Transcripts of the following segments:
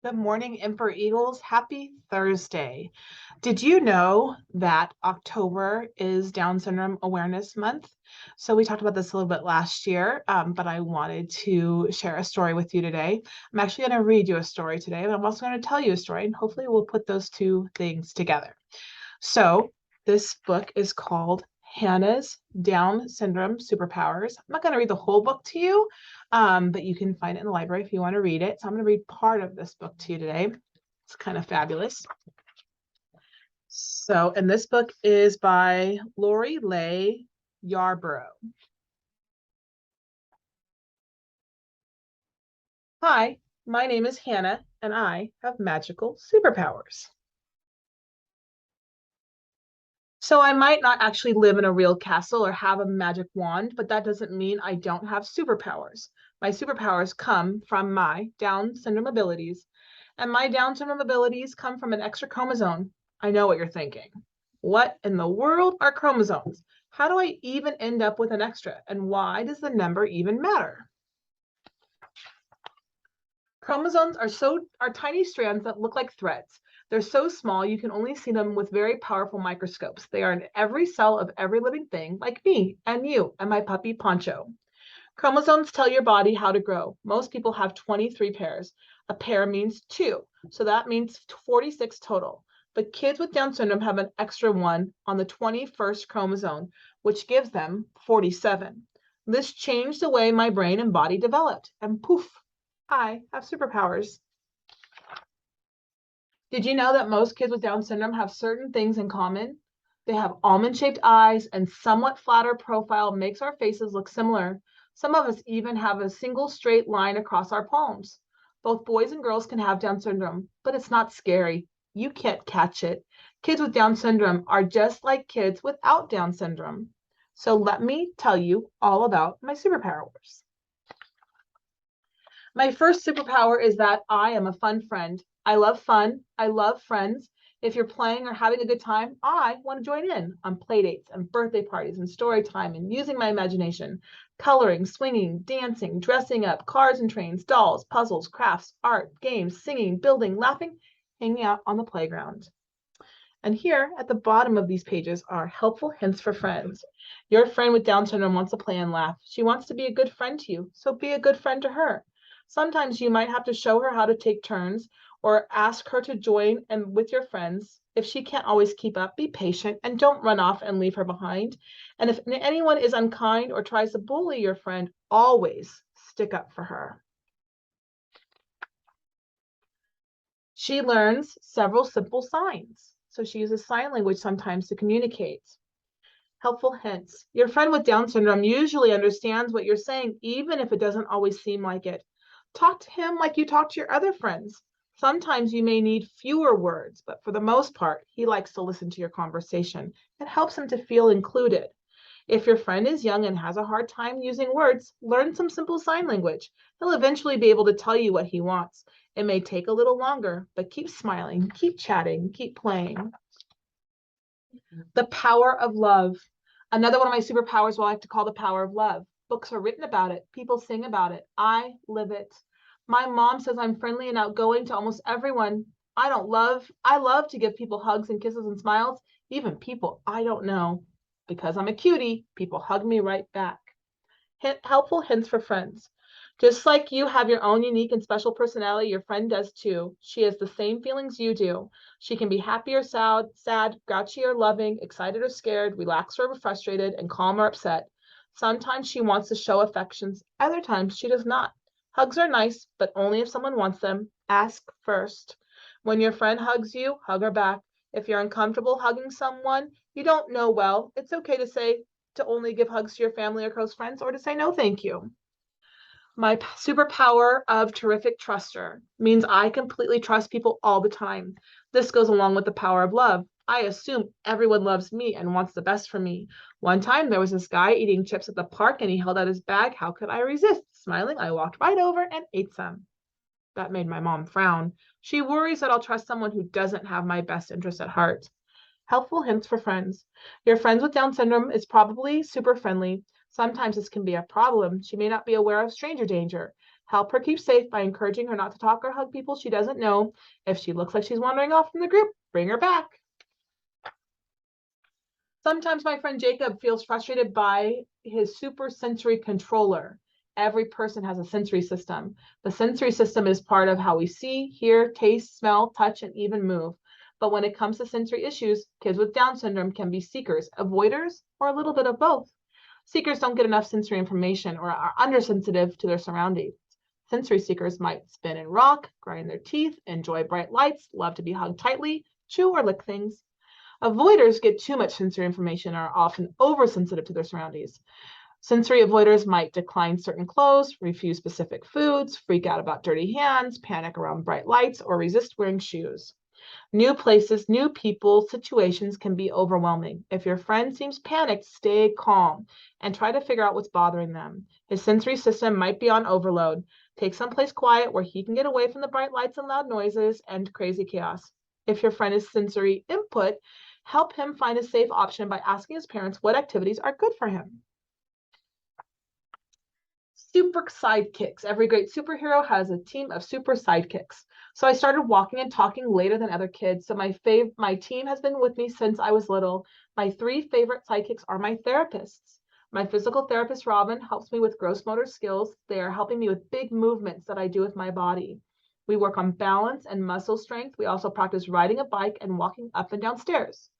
Good morning, Emperor Eagles. Happy Thursday. Did you know that October is Down Syndrome Awareness Month? So we talked about this a little bit last year, but I wanted to share a story with you today. I'm actually going to read you a story today, but I'm also going to tell you a story, and hopefully we'll put those two things together. So this book is called Hannah's Down Syndrome Superpowers. I'm not going to read the whole book to you, but you can find it in the library if you want to read it. So I'm going to read part of this book to you today. It's kind of fabulous. So, and this book is by Lori Leigh Yarborough. Hi, my name is Hannah, and I have magical superpowers. So I might not actually live in a real castle or have a magic wand, but that doesn't mean I don't have superpowers. My superpowers come from my Down syndrome abilities, and my Down syndrome abilities come from an extra chromosome. I know what you're thinking. What in the world are chromosomes? How do I even end up with an extra? And why does the number even matter? Chromosomes are tiny strands that look like threads. They're so small you can only see them with very powerful microscopes. They are in every cell of every living thing, like me and you and my puppy Poncho. Chromosomes tell your body how to grow. Most people have 23 pairs. A pair means two, so that means 46 total. But kids with Down syndrome have an extra one on the 21st chromosome, which gives them 47. This changed the way my brain and body developed, and poof, I have superpowers. Did you know that most kids with Down syndrome have certain things in common? They have almond-shaped eyes and somewhat flatter profile makes our faces look similar. Some of us even have a single straight line across our palms. Both boys and girls can have Down syndrome, but it's not scary. You can't catch it. Kids with Down syndrome are just like kids without Down syndrome. So let me tell you all about my superpowers. My first superpower is that I am a fun friend. I love fun. I love friends. If you're playing or having a good time, I want to join in on play dates and birthday parties and story time and using my imagination, coloring, swinging, dancing, dressing up, cars and trains, dolls, puzzles, crafts, art, games, singing, building, laughing, hanging out on the playground. And here at the bottom of these pages are helpful hints for friends. Your friend with Down syndrome wants to play and laugh. She wants to be a good friend to you, so be a good friend to her. Sometimes you might have to show her how to take turns or ask her to join and with your friends. If she can't always keep up, be patient and don't run off and leave her behind. And if anyone is unkind or tries to bully your friend, always stick up for her. She learns several simple signs. So she uses sign language sometimes to communicate. Helpful hints. Your friend with Down syndrome usually understands what you're saying, even if it doesn't always seem like it. Talk to him like you talk to your other friends. Sometimes you may need fewer words, but for the most part, he likes to listen to your conversation. It helps him to feel included. If your friend is young and has a hard time using words, learn some simple sign language. He'll eventually be able to tell you what he wants. It may take a little longer, but keep smiling, keep chatting, keep playing. The power of love. Another one of my superpowers I like to call the power of love. Books are written about it. People sing about it. I live it. My mom says I'm friendly and outgoing to almost everyone. I love to give people hugs and kisses and smiles, even people I don't know. Because I'm a cutie, people hug me right back. Helpful hints for friends. Just like you have your own unique and special personality, your friend does too. She has the same feelings you do. She can be happy or sad, grouchy or loving, excited or scared, relaxed or frustrated, and calm or upset. Sometimes she wants to show affections. Other times she does not. Hugs are nice, but only if someone wants them. Ask first. When your friend hugs you, hug her back. If you're uncomfortable hugging someone you don't know well, it's okay to only give hugs to your family or close friends or to say no thank you. My superpower of terrific truster means I completely trust people all the time. This goes along with the power of love. I assume everyone loves me and wants the best for me. One time there was this guy eating chips at the park and he held out his bag. How could I resist? Smiling, I walked right over and ate some. That made my mom frown. She worries that I'll trust someone who doesn't have my best interest at heart. Helpful hints for friends. Your friends with Down syndrome is probably super friendly. Sometimes this can be a problem. She may not be aware of stranger danger. Help her keep safe by encouraging her not to talk or hug people she doesn't know. If she looks like she's wandering off from the group, bring her back. Sometimes my friend Jacob feels frustrated by his super sensory controller. Every person has a sensory system. The sensory system is part of how we see, hear, taste, smell, touch, and even move. But when it comes to sensory issues, kids with Down syndrome can be seekers, avoiders, or a little bit of both. Seekers don't get enough sensory information or are undersensitive to their surroundings. Sensory seekers might spin and rock, grind their teeth, enjoy bright lights, love to be hugged tightly, chew or lick things. Avoiders get too much sensory information and are often oversensitive to their surroundings. Sensory avoiders might decline certain clothes, refuse specific foods, freak out about dirty hands, panic around bright lights, or resist wearing shoes. New places, new people, situations can be overwhelming. If your friend seems panicked, stay calm and try to figure out what's bothering them. His sensory system might be on overload. Take someplace quiet where he can get away from the bright lights and loud noises and crazy chaos. If your friend is sensory input, help him find a safe option by asking his parents what activities are good for him. Super sidekicks. Every great superhero has a team of super sidekicks. So I started walking and talking later than other kids. So my team has been with me since I was little. My 3 favorite sidekicks are my therapists. My physical therapist, Robin, helps me with gross motor skills. They are helping me with big movements that I do with my body. We work on balance and muscle strength. We also practice riding a bike and walking up and down stairs.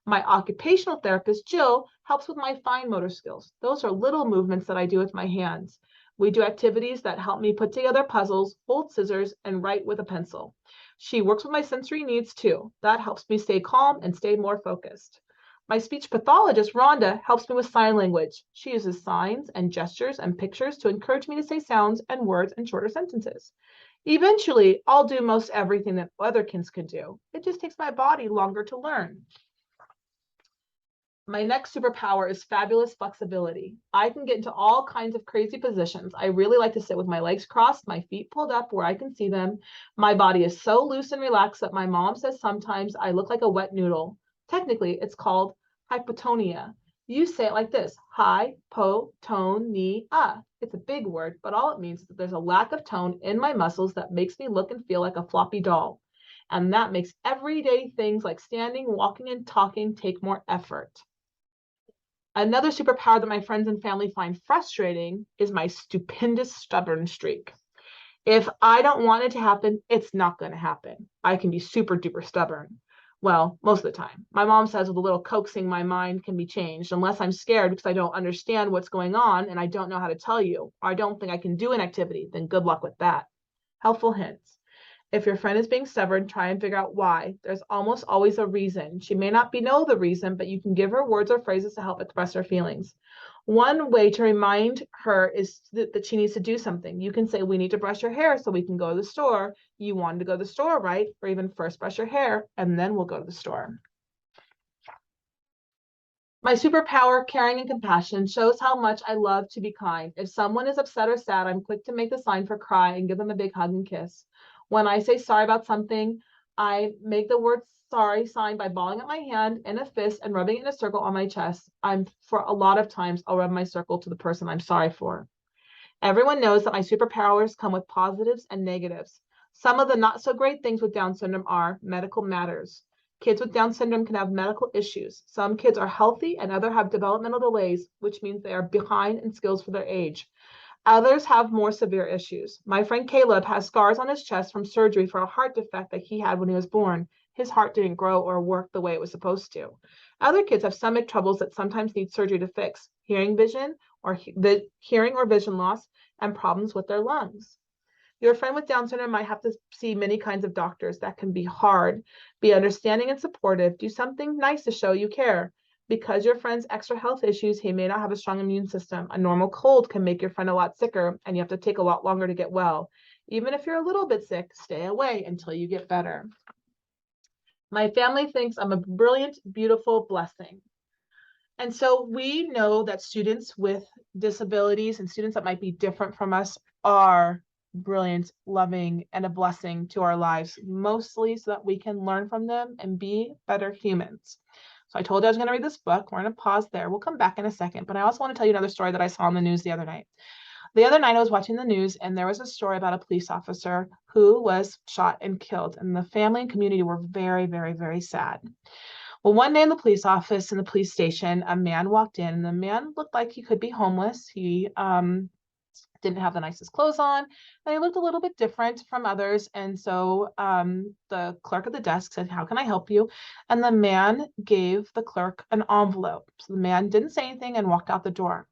My occupational therapist, Jill, helps with my fine motor skills. Those are little movements that I do with my hands. We do activities that help me put together puzzles, hold scissors, and write with a pencil. She works with my sensory needs too. That helps me stay calm and stay more focused. My speech pathologist, Rhonda, helps me with sign language. She uses signs and gestures and pictures to encourage me to say sounds and words in shorter sentences. Eventually, I'll do most everything that other kids can do. It just takes my body longer to learn. My next superpower is fabulous flexibility. I can get into all kinds of crazy positions. I really like to sit with my legs crossed, my feet pulled up where I can see them. My body is so loose and relaxed that my mom says sometimes I look like a wet noodle. Technically, it's called hypotonia. You say it like this: hypotonia. It's a big word, but all it means is that there's a lack of tone in my muscles that makes me look and feel like a floppy doll. And that makes everyday things like standing, walking, and talking take more effort. Another superpower that my friends and family find frustrating is my stupendous stubborn streak. If I don't want it to happen, it's not going to happen. I can be super duper stubborn. Well, most of the time. My mom says with a little coaxing, my mind can be changed unless I'm scared because I don't understand what's going on and I don't know how to tell you, or I don't think I can do an activity, then good luck with that. Helpful hints. If your friend is being stubborn, try and figure out why. There's almost always a reason. She may not know the reason, but you can give her words or phrases to help express her feelings. One way to remind her is that she needs to do something. You can say, we need to brush your hair so we can go to the store. You wanted to go to the store, right? Or even first brush your hair, and then we'll go to the store. My superpower, caring and compassion, shows how much I love to be kind. If someone is upset or sad, I'm quick to make the sign for cry and give them a big hug and kiss. When I say sorry about something, I make the word sorry sign by balling up my hand in a fist and rubbing it in a circle on my chest. For a lot of times, I'll rub my circle to the person I'm sorry for. Everyone knows that my superpowers come with positives and negatives. Some of the not so great things with Down syndrome are medical matters. Kids with Down syndrome can have medical issues. Some kids are healthy and others have developmental delays, which means they are behind in skills for their age. Others have more severe issues. My friend Caleb has scars on his chest from surgery for a heart defect that he had when he was born. His heart didn't grow or work the way it was supposed to. Other kids have stomach troubles that sometimes need surgery to fix, hearing or vision loss, and problems with their lungs. Your friend with Down syndrome might have to see many kinds of doctors. That can be hard. Be understanding and supportive. Do something nice to show you care. Because your friend's extra health issues, he may not have a strong immune system. A normal cold can make your friend a lot sicker, and you have to take a lot longer to get well. Even if you're a little bit sick, stay away until you get better. My family thinks I'm a brilliant, beautiful blessing. And so we know that students with disabilities and students that might be different from us are brilliant, loving, and a blessing to our lives, mostly so that we can learn from them and be better humans. So I told you I was going to read this book. We're going to pause there. We'll come back in a second, but I also want to tell you another story that I saw on the news the other night. The other night I was watching the news and there was a story about a police officer who was shot and killed, and the family and community were very, very, very sad. Well, one day in the police office in the police station, a man walked in, and the man looked like he could be homeless. He didn't have the nicest clothes on, and he looked a little bit different from others. And so the clerk at the desk said, "How can I help you?" And the man gave the clerk an envelope. So the man didn't say anything and walked out the door.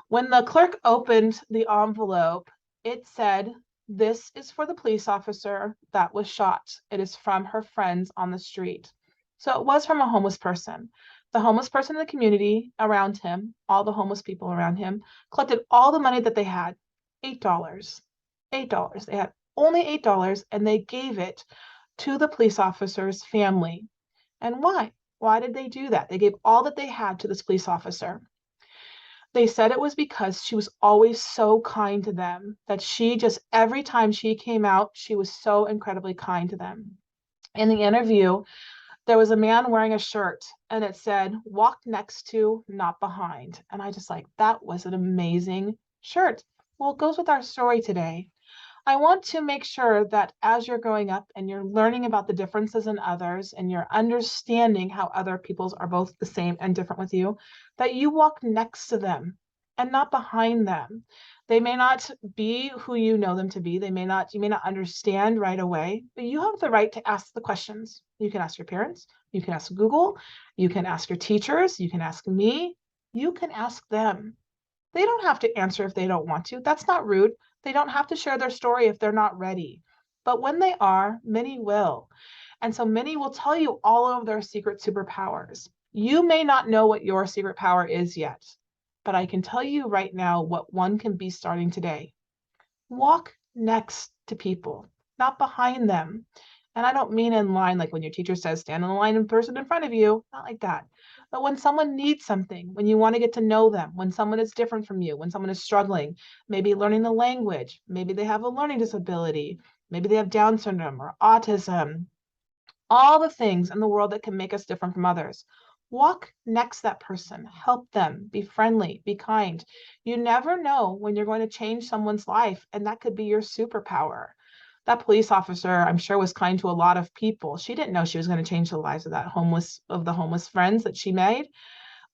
When the clerk opened the envelope, it said, "This is for the police officer that was shot. It is from her friends on the street." So it was from a homeless person. The homeless person in the community around him, all the homeless people around him, collected all the money that they had, $8. $8. They had only $8, and they gave it to the police officer's family. And why? Why did they do that? They gave all that they had to this police officer. They said it was because she was always so kind to them, that she just, every time she came out, she was so incredibly kind to them. In the interview, there was a man wearing a shirt and it said, "Walk next to, not behind." And I just like, that was an amazing shirt. Well, it goes with our story today. I want to make sure that as you're growing up and you're learning about the differences in others and you're understanding how other people's are both the same and different with you, that you walk next to them and not behind them. They may not be who you know them to be. You may not understand right away, but you have the right to ask the questions. You can ask your parents, you can ask Google, you can ask your teachers, you can ask me, you can ask them. They don't have to answer if they don't want to. That's not rude. They don't have to share their story if they're not ready. But when they are, many will. And so many will tell you all of their secret superpowers. You may not know what your secret power is yet, but I can tell you right now what one can be starting today. Walk next to people, not behind them. And I don't mean in line, like when your teacher says, stand in the line in person in front of you, not like that. But when someone needs something, when you want to get to know them, when someone is different from you, when someone is struggling, maybe learning the language, maybe they have a learning disability, maybe they have Down syndrome or autism, all the things in the world that can make us different from others. Walk next to that person, help them, be friendly, be kind. You never know when you're going to change someone's life, and that could be your superpower. That police officer, I'm sure, was kind to a lot of people. She didn't know she was going to change the lives of the homeless friends that she made,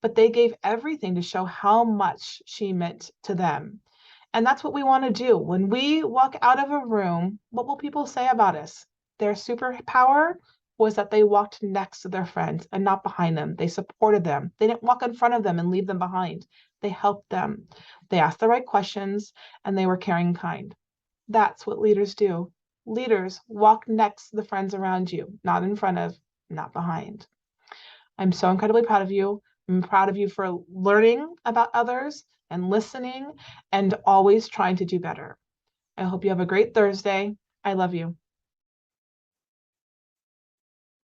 but they gave everything to show how much she meant to them. And that's what we want to do. When we walk out of a room, what will people say about us? Their superpower was that they walked next to their friends and not behind them. They supported them. They didn't walk in front of them and leave them behind. They helped them. They asked the right questions and they were caring and kind. That's what leaders do. Leaders walk next to the friends around you, not in front of, not behind. I'm so incredibly proud of you. I'm proud of you for learning about others and listening and always trying to do better. I hope you have a great Thursday. I love you.